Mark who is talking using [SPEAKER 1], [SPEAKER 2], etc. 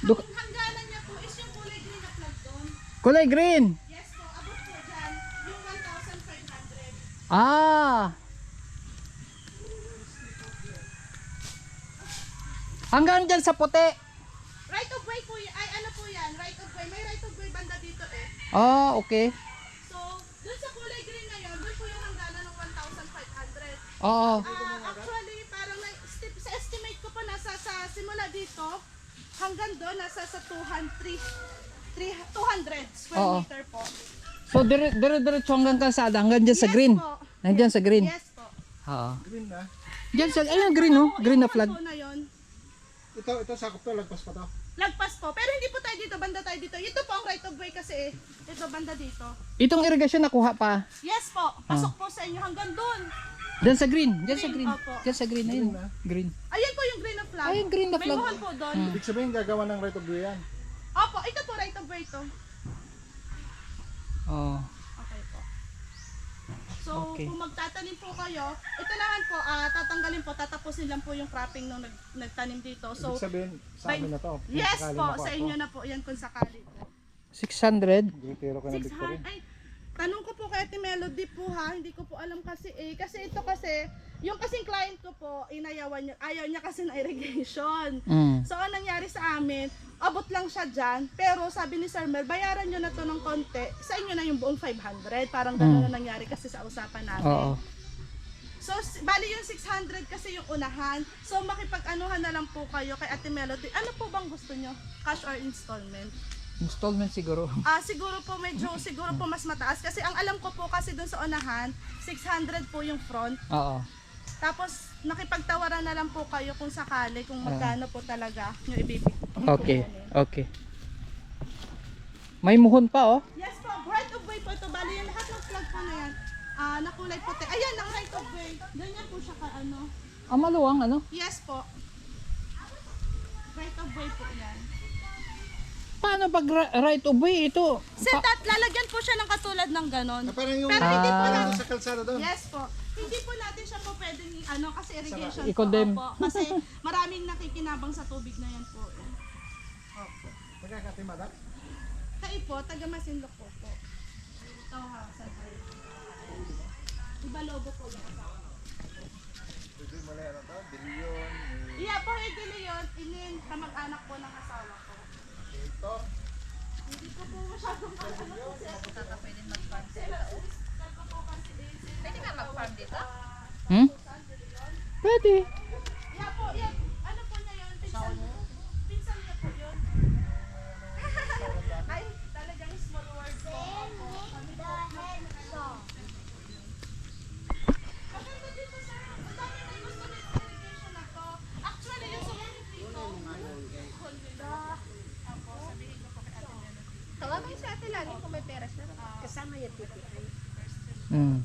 [SPEAKER 1] Ang hangganan niya po is yung kulay green na plug doon.
[SPEAKER 2] Kulay green.
[SPEAKER 1] Yes po, abot po dyan. Yung 1,500.
[SPEAKER 2] Ah. Hanggang dyan sa puti.
[SPEAKER 1] Right of way po yan. Ay, ano po yan? Right of way. May right of way banda dito eh.
[SPEAKER 2] Ah, okay.
[SPEAKER 1] So, dun sa kulay green na yun, dun po yung hangganan ng 1,500.
[SPEAKER 2] Oo.
[SPEAKER 1] Actually, parang sa estimate ko po nasa sa simula dito hanggang doon nasa sa 200 square
[SPEAKER 2] Oo.
[SPEAKER 1] meter po.
[SPEAKER 2] So dire-diretso hanggang kalsada, hanggang dyan sa green.
[SPEAKER 1] po.
[SPEAKER 2] Nandiyan sa green.
[SPEAKER 1] Yes po.
[SPEAKER 2] Oo.
[SPEAKER 3] Green na.
[SPEAKER 2] Diyan sa ayun green oh, green na
[SPEAKER 1] Yung
[SPEAKER 2] flag.
[SPEAKER 1] po na yun,
[SPEAKER 3] Ito sakop to, lagpas pa to.
[SPEAKER 1] lagpas po. Pero hindi po tayo dito, banda tayo dito. Ito po ang right of way kasi eh. Ito banda dito.
[SPEAKER 2] Itong irrigation nakuha pa.
[SPEAKER 1] Yes po. Pasok po sa inyo hanggang doon.
[SPEAKER 2] Diyan sa green, diyan sa green.
[SPEAKER 1] Opo.
[SPEAKER 2] Diyan sa green ayun. Green.
[SPEAKER 1] Ayan po yung green na flag.
[SPEAKER 2] Ayun, green na flag.
[SPEAKER 1] May buhol po doon.
[SPEAKER 3] Ibig sabihin gagawa ng right of way yan.
[SPEAKER 1] Opo, ito po right of way to.
[SPEAKER 2] Oh.
[SPEAKER 1] Okay po. So,
[SPEAKER 2] Okay.
[SPEAKER 1] kung magtatanim po kayo, ito naman po, tatanggalin po, tatapusin lang po yung cropping nung nagtanim dito. So,
[SPEAKER 3] Ibig sabihin sa amin na to. Kung
[SPEAKER 1] yes
[SPEAKER 3] sakaling
[SPEAKER 1] po,
[SPEAKER 3] makuha
[SPEAKER 1] sa
[SPEAKER 3] to.
[SPEAKER 1] inyo na po yan kung sakali po.
[SPEAKER 2] 600.
[SPEAKER 3] Gritero ka ng Victory.
[SPEAKER 1] 600, ay, tanong ko po kay Ate Melody po ha, hindi ko po alam kasi eh. Kasi ito kasi, yung kasing client ko po, inayawan niya, ayaw niya kasi ng irrigation.
[SPEAKER 2] Mm.
[SPEAKER 1] So, ang nangyari sa amin, abot lang siya dyan, pero sabi ni Sir Mel, bayaran nyo na to ng konti, sa inyo na yung buong 500. Parang gano'n na nangyari kasi sa usapan natin.
[SPEAKER 2] Oo.
[SPEAKER 1] So, bali yung 600 kasi yung unahan. So, makipag-anuhan na lang po kayo kay Ate Melody. Ano po bang gusto nyo? Cash or installment?
[SPEAKER 2] Installment siguro.
[SPEAKER 1] Siguro po mas mataas. Kasi ang alam ko po kasi dun sa unahan, 600 po yung front.
[SPEAKER 2] Oo.
[SPEAKER 1] Tapos, nakipagtawaran na lang po kayo kung sakali, kung magkano po talaga yung ibibig.
[SPEAKER 2] Okay. Okay. May muhon pa oh.
[SPEAKER 1] Yes po, right of way po ito. Bali yung lahat ng flag po na yan. Nakulay puti. Ayan, ang right of way. Ganyan po siya ka ano.
[SPEAKER 2] Maluwang ano?
[SPEAKER 1] Yes po. Right of way po yan.
[SPEAKER 2] Paano pag right of way ito?
[SPEAKER 1] Lalagyan po siya ng katulad ng ganon.
[SPEAKER 3] Parang yung
[SPEAKER 1] Pero hindi po
[SPEAKER 3] parang
[SPEAKER 1] natin,
[SPEAKER 3] sa kalsada doon.
[SPEAKER 1] yes po. Hindi po natin siya po pwedeng kasi irrigation
[SPEAKER 2] I-condemn.
[SPEAKER 1] po. Kasi maraming nakikinabang sa tubig na yan po. Opo.
[SPEAKER 3] Pagkakatimada.
[SPEAKER 1] Kai po, taga Masinloc po po. Ito ha, sa Ibalobo po yan.
[SPEAKER 3] Hindi mo na yan ito. Bilyon.
[SPEAKER 1] Iya po, idili yun. Inin, kamag-anak po ng asawa ko.
[SPEAKER 3] Ito.
[SPEAKER 1] Hindi ko po masyadong ano kasi.
[SPEAKER 4] Pwede mag-farm Pwede nga mag-farm dito?
[SPEAKER 2] Hmm? Pwede.
[SPEAKER 1] Iya po, yan. Ano po niya yun? Pinsan niya po yun. Ay, talagang small word po. Kami po. Maganda dito sir. Ang dami may gusto ng irrigation na to. Actually, yung sumunod dito. Ako, sabihin ko po kay Ate Melody.
[SPEAKER 4] Tawagin si ate lagi kung may peras na. Kasama yan, titi.
[SPEAKER 2] Mm.